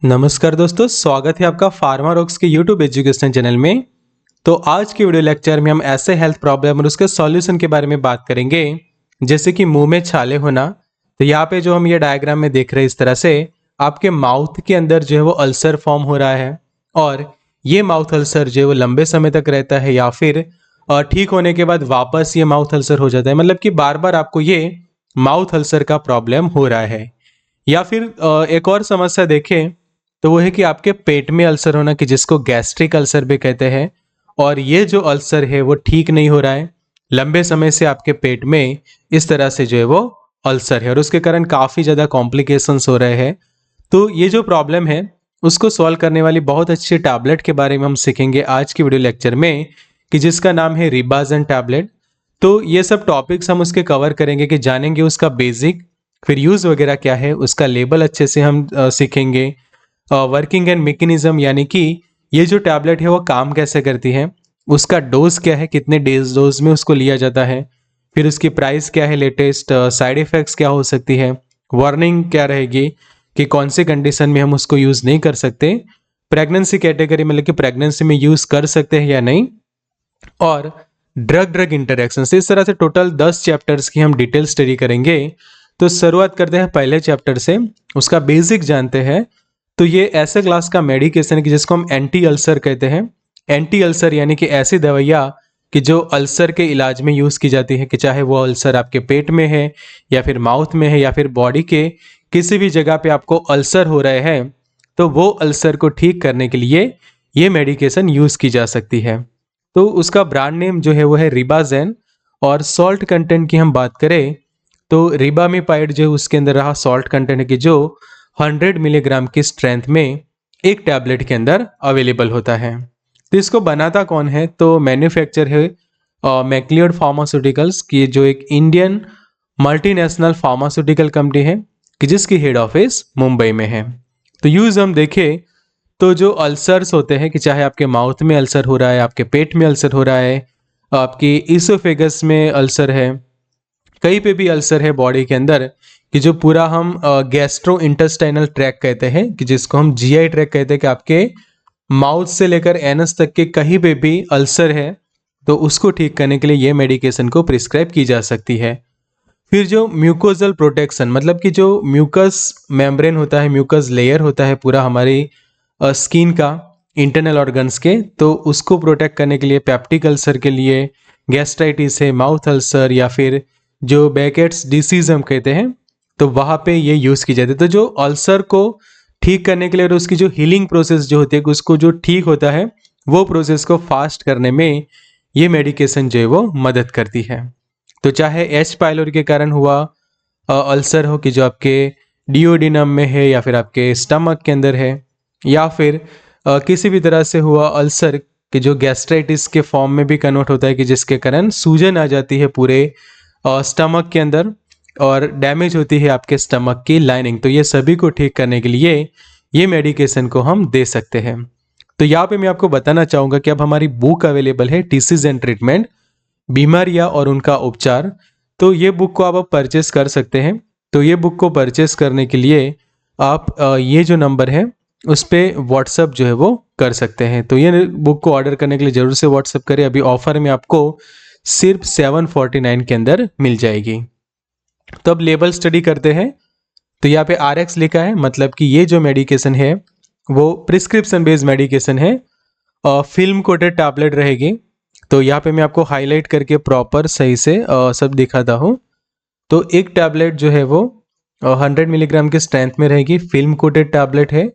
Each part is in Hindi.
नमस्कार दोस्तों, स्वागत है आपका फार्मा रॉक्स के यूट्यूब एजुकेशन चैनल में। तो आज के वीडियो लेक्चर में हम ऐसे हेल्थ प्रॉब्लम और उसके सॉल्यूशन के बारे में बात करेंगे, जैसे कि मुंह में छाले होना। तो यहाँ पे जो हम ये डायग्राम में देख रहे हैं, इस तरह से आपके माउथ के अंदर जो है वो अल्सर फॉर्म हो रहा है और ये माउथ अल्सर जो है वो लंबे समय तक रहता है या फिर ठीक होने के बाद वापस ये माउथ अल्सर हो जाता है। मतलब कि बार बार आपको ये माउथ अल्सर का प्रॉब्लम हो रहा है। या फिर एक और समस्या देखें तो वो है कि आपके पेट में अल्सर होना, कि जिसको गैस्ट्रिक अल्सर भी कहते हैं। और ये जो अल्सर है वो ठीक नहीं हो रहा है, लंबे समय से आपके पेट में इस तरह से जो है वो अल्सर है और उसके कारण काफ़ी ज़्यादा कॉम्प्लिकेशंस हो रहे हैं। तो ये जो प्रॉब्लम है उसको सॉल्व करने वाली बहुत अच्छी टैबलेट के बारे में हम सीखेंगे आज की वीडियो लेक्चर में, कि जिसका नाम है रिबाजन टैबलेट। तो ये सब टॉपिक्स हम उसके कवर करेंगे, कि जानेंगे उसका बेसिक, फिर यूज़ वगैरह क्या है, उसका लेबल अच्छे से हम सीखेंगे, वर्किंग एंड मैकेनिज्म, यानी कि ये जो टैबलेट है वो काम कैसे करती है, उसका डोज क्या है, कितने डोज में उसको लिया जाता है, फिर उसकी प्राइस क्या है, लेटेस्ट साइड इफ़ेक्ट्स क्या हो सकती है, वार्निंग क्या रहेगी कि कौन से कंडीशन में हम उसको यूज़ नहीं कर सकते, प्रेगनेंसी कैटेगरी मतलब कि प्रेगनेंसी में यूज़ कर सकते हैं या नहीं, और ड्रग ड्रग इंटरेक्शन। इस तरह से टोटल 10 चैप्टर्स की हम डिटेल स्टडी करेंगे। तो शुरुआत करते हैं पहले चैप्टर से, उसका बेसिक जानते हैं। तो ये ऐसे क्लास का मेडिकेशन है कि जिसको हम एंटी अल्सर कहते हैं। एंटी अल्सर यानी कि ऐसी दवाइयाँ कि जो अल्सर के इलाज में यूज़ की जाती है, कि चाहे वो अल्सर आपके पेट में है या फिर माउथ में है या फिर बॉडी के किसी भी जगह पे आपको अल्सर हो रहे हैं, तो वो अल्सर को ठीक करने के लिए ये मेडिकेशन यूज़ की जा सकती है। तो उसका ब्रांड नेम जो है वो है रिबाजेन। और सॉल्ट कंटेंट की हम बात करें तो रिबामिपाइड जो है उसके अंदर रहा सॉल्ट कंटेंट है, कि जो 100 मिलीग्राम की स्ट्रेंथ में एक टैबलेट के अंदर अवेलेबल होता है। तो इसको बनाता कौन है, तो मैन्युफैक्चर है मैक्लियोड फार्मास्यूटिकल्स की, जो एक इंडियन मल्टीनेशनल फार्मास्यूटिकल कंपनी है, कि जिसकी हेड ऑफिस मुंबई में है। तो यूज़ हम देखें तो जो अल्सर्स होते हैं, कि चाहे आपके माउथ में अल्सर हो रहा है, आपके पेट में अल्सर हो रहा है, आपकी ईसोफेगस में अल्सर है, कहीं पे भी अल्सर है बॉडी के अंदर, कि जो पूरा हम गैस्ट्रो इंटेस्टाइनल ट्रैक कहते हैं, कि जिसको हम जीआई ट्रैक कहते हैं, कि आपके माउथ से लेकर एनस तक के कहीं पे भी अल्सर है, तो उसको ठीक करने के लिए ये मेडिकेशन को प्रिस्क्राइब की जा सकती है। फिर जो म्यूकोजल प्रोटेक्शन, मतलब कि जो म्यूकस मेम्ब्रेन होता है, म्यूकस लेयर होता है पूरा हमारी स्किन का, इंटरनल ऑर्गन्स के, तो उसको प्रोटेक्ट करने के लिए पेप्टिक अल्सर के लिए, गैस्ट्राइटिस है, माउथ अल्सर, या फिर जो बैकेट्स डिसीज हम कहते हैं, तो वहाँ पे ये यूज़ की जाती है। तो जो अल्सर को ठीक करने के लिए और उसकी जो हीलिंग प्रोसेस जो होती है, कि उसको जो ठीक होता है वो प्रोसेस को फास्ट करने में ये मेडिकेशन जो है वो मदद करती है। तो चाहे एच पाइलोरी के कारण हुआ अल्सर हो, कि जो आपके डिओडिनम में है या फिर आपके स्टमक के अंदर है, या फिर किसी भी तरह से हुआ अल्सर कि जो गैस्ट्राइटिस के फॉर्म में भी कन्वर्ट होता है, कि जिसके कारण सूजन आ जाती है पूरे स्टमक के अंदर और डैमेज होती है आपके स्टमक की लाइनिंग, तो ये सभी को ठीक करने के लिए ये मेडिकेशन को हम दे सकते हैं। तो यहाँ पे मैं आपको बताना चाहूँगा कि अब हमारी बुक अवेलेबल है, डिसीज एंड ट्रीटमेंट, बीमारियाँ और उनका उपचार। तो ये बुक को आप परचेस कर सकते हैं। तो ये बुक को परचेस करने के लिए आप ये जो नंबर है उस पर व्हाट्सअप जो है वो कर सकते हैं। तो ये बुक को ऑर्डर करने के लिए ज़रूर से व्हाट्सअप करें। अभी ऑफर में आपको सिर्फ 749 के अंदर मिल जाएगी। तो अब लेबल स्टडी करते हैं। तो यहाँ पे RX लिखा है, मतलब कि ये जो मेडिकेशन है वो प्रिस्क्रिप्शन बेस्ड मेडिकेशन है और फिल्म कोटेड टैबलेट रहेगी। तो यहाँ पे मैं आपको हाईलाइट करके प्रॉपर सही से सब दिखाता हूँ। तो एक टैबलेट जो है वो 100 मिलीग्राम के स्ट्रेंथ में रहेगी, फिल्म कोटेड टैबलेट है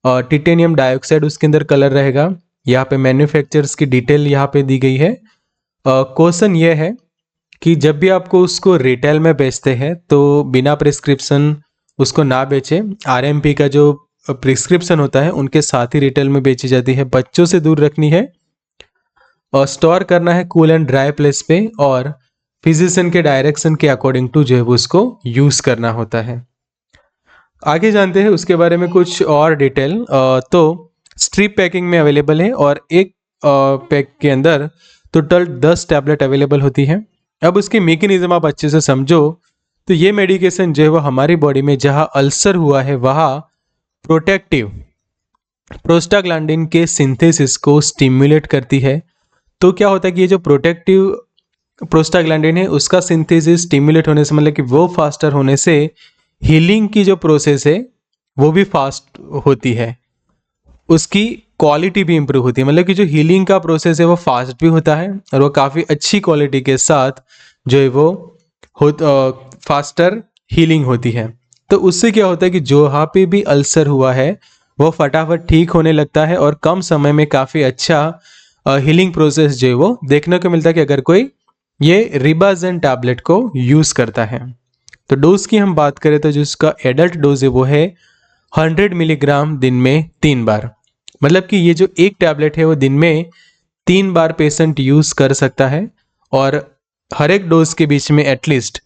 और टिटेनियम डाइऑक्साइड उसके अंदर कलर रहेगा। यहाँ पे मैन्युफैक्चरर्स की डिटेल यहाँ पे दी गई है। क्वेश्चन ये है कि जब भी आपको उसको रिटेल में बेचते हैं तो बिना प्रिस्क्रिप्शन उसको ना बेचें। RMP का जो प्रिस्क्रिप्शन होता है उनके साथ ही रिटेल में बेची जाती है। बच्चों से दूर रखनी है और स्टोर करना है कूल एंड ड्राई प्लेस पे, और फिजिशियन के डायरेक्शन के अकॉर्डिंग टू जो है वो उसको यूज़ करना होता है। आगे जानते हैं उसके बारे में कुछ और डिटेल। तो स्ट्रिप पैकिंग में अवेलेबल है और एक पैक के अंदर टोटल 10 टैबलेट अवेलेबल होती है। अब उसकी मेकेनिज्म आप अच्छे से समझो। तो ये मेडिकेशन जो है वो हमारी बॉडी में जहाँ अल्सर हुआ है वहाँ प्रोटेक्टिव प्रोस्टाग्लैंडिन के सिंथेसिस को स्टिमुलेट करती है। तो क्या होता है कि ये जो प्रोटेक्टिव प्रोस्टाग्लैंडिन है उसका सिंथेसिस स्टिमुलेट होने से, मतलब कि वो फास्टर होने से हीलिंग की जो प्रोसेस है वो भी फास्ट होती है, उसकी क्वालिटी भी इंप्रूव होती है। मतलब कि जो हीलिंग का प्रोसेस है वो फास्ट भी होता है और वो काफ़ी अच्छी क्वालिटी के साथ जो है वो फास्टर हीलिंग होती है। तो उससे क्या होता है कि जो यहाँ पे भी अल्सर हुआ है वो फटाफट ठीक होने लगता है और कम समय में काफ़ी अच्छा हीलिंग प्रोसेस जो है वो देखने को मिलता है कि अगर कोई ये रिबाजन टैबलेट को यूज़ करता है। तो डोज की हम बात करें तो जो इसका एडल्ट डोज है वो है 100 मिलीग्राम दिन में 3 बार। मतलब कि ये जो एक टैबलेट है वो दिन में 3 बार पेशेंट यूज़ कर सकता है और हर एक डोज के बीच में एटलीस्ट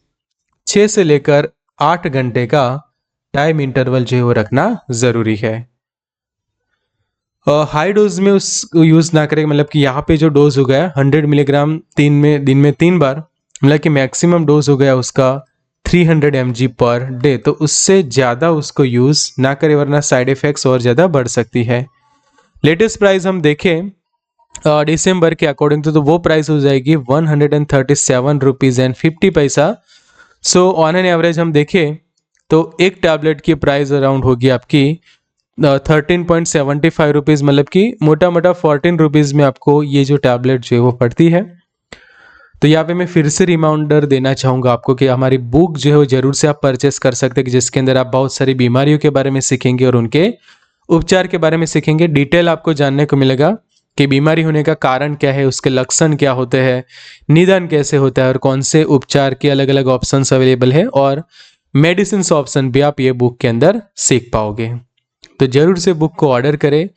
6 से लेकर 8 घंटे का टाइम इंटरवल जो है वो रखना ज़रूरी है। हाई डोज में उस यूज़ ना करें, मतलब कि यहाँ पे जो डोज हो गया 100 मिलीग्राम दिन में 3 बार, मतलब कि मैक्सिमम डोज हो गया उसका 300 mg पर डे। तो उससे ज़्यादा उसको यूज़ ना करें वरना साइड इफ़ेक्ट्स और ज़्यादा बढ़ सकती है। लेटेस्ट प्राइस हम देखें दिसंबर के अकॉर्डिंग तो वो प्राइस हो जाएगी 137 रुपीज़ एंड 50 पैसा। सो ऑन एन एवरेज हम देखें तो एक टैबलेट की प्राइस अराउंड होगी आपकी 13.75 रुपीज़, मतलब कि मोटा मोटा 14 रुपीज़ में आपको ये जो टैबलेट जो है वो पड़ती है। तो यहाँ पे मैं फिर से रिमाइंडर देना चाहूँगा आपको कि हमारी बुक जो है वो जरूर से आप परचेस कर सकते हैं, जिसके अंदर आप बहुत सारी बीमारियों के बारे में सीखेंगे और उनके उपचार के बारे में सीखेंगे। डिटेल आपको जानने को मिलेगा कि बीमारी होने का कारण क्या है, उसके लक्षण क्या होते हैं, निदान कैसे होता है और कौन से उपचार के अलग अलग ऑप्शंस अवेलेबल है और मेडिसिन ऑप्शन भी आप ये बुक के अंदर सीख पाओगे। तो जरूर से बुक को ऑर्डर करें।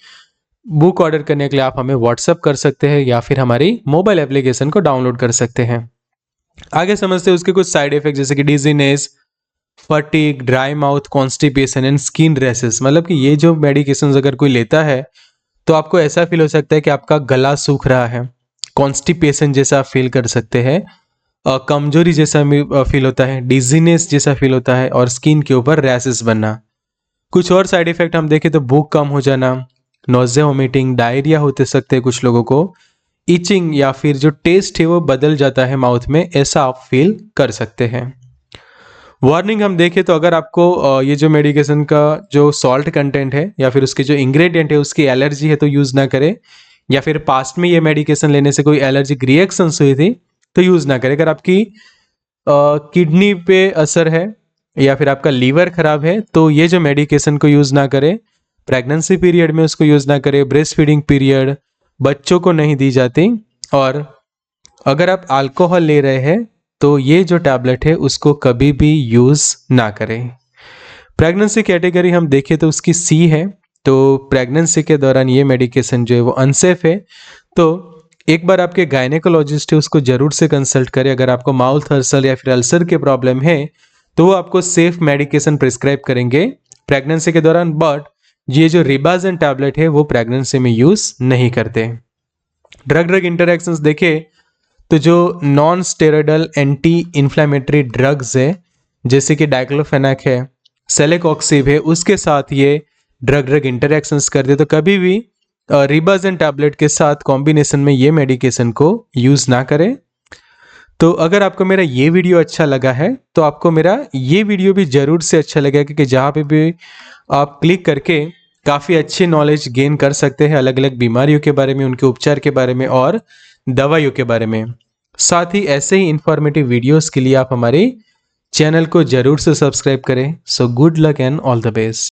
बुक ऑर्डर करने के लिए आप हमें व्हाट्सअप कर सकते हैं या फिर हमारी मोबाइल एप्लीकेशन को डाउनलोड कर सकते हैं। आगे समझते हैं उसके कुछ साइड इफेक्ट, जैसे कि dizziness, fatigue, dry mouth, constipation and skin rashes. मतलब कि ये जो मेडिकेशन अगर कोई लेता है तो आपको ऐसा फील हो सकता है कि आपका गला सूख रहा है, कॉन्स्टिपेशन जैसा फील कर सकते हैं, कमजोरी जैसा फील होता है, डिजीनेस जैसा फील होता है और स्किन के ऊपर रैशेस बनना। कुछ और साइड इफेक्ट हम देखें तो भूख कम हो जाना, नोज़िया, वोमिटिंग, डायरिया होते सकते हैं कुछ लोगों को, इचिंग या फिर जो टेस्ट है वो बदल जाता है माउथ में, ऐसा आप फील कर सकते हैं। वार्निंग हम देखें तो अगर आपको ये जो मेडिकेशन का जो सॉल्ट कंटेंट है या फिर उसके जो इंग्रेडिएंट है उसकी एलर्जी है तो यूज़ ना करें, या फिर पास्ट में ये मेडिकेशन लेने से कोई एलर्जिक रिएक्शंस हुई थी तो यूज़ ना करें। अगर आपकी किडनी पे असर है या फिर आपका लीवर खराब है तो ये जो मेडिकेशन को यूज़ ना करें। प्रेगनेंसी पीरियड में उसको यूज़ ना करें, ब्रेस्ट फीडिंग पीरियड बच्चों को नहीं दी जाती। और अगर आप अल्कोहल ले रहे हैं तो ये जो टैबलेट है उसको कभी भी यूज़ ना करें। प्रेगनेंसी कैटेगरी हम देखें तो उसकी सी है, तो प्रेगनेंसी के दौरान ये मेडिकेशन जो है वो अनसेफ है। तो एक बार आपके गायनेकोलॉजिस्ट है उसको जरूर से कंसल्ट करें। अगर आपको माउथ अल्सर या फिर अल्सर के प्रॉब्लम है तो वो आपको सेफ मेडिकेशन प्रिस्क्राइब करेंगे प्रेगनेंसी के दौरान, बट ये जो रिबाजन टैबलेट है वो प्रेगनेंसी में यूज़ नहीं करते। ड्रग इंटरैक्शंस देखें तो जो non steroidal anti inflammatory drugs है जैसे कि डाइक्लोफेनाक है, सेलेकॉक्सिब है, उसके साथ ये ड्रग इंटरैक्शंस करते तो कभी भी रिबाजन टैबलेट के साथ कॉम्बिनेशन में ये मेडिकेशन को यूज़ ना करें। तो अगर आपको मेरा ये वीडियो अच्छा लगा है तो आपको मेरा ये वीडियो भी ज़रूर से अच्छा लगेगा, क्योंकि जहाँ पे भी आप क्लिक करके काफ़ी अच्छी नॉलेज गेन कर सकते हैं अलग अलग बीमारियों के बारे में, उनके उपचार के बारे में और दवाइयों के बारे में। साथ ही ऐसे ही इंफॉर्मेटिव वीडियोस के लिए आप हमारे चैनल को जरूर से सब्सक्राइब करें। So good luck and all the best.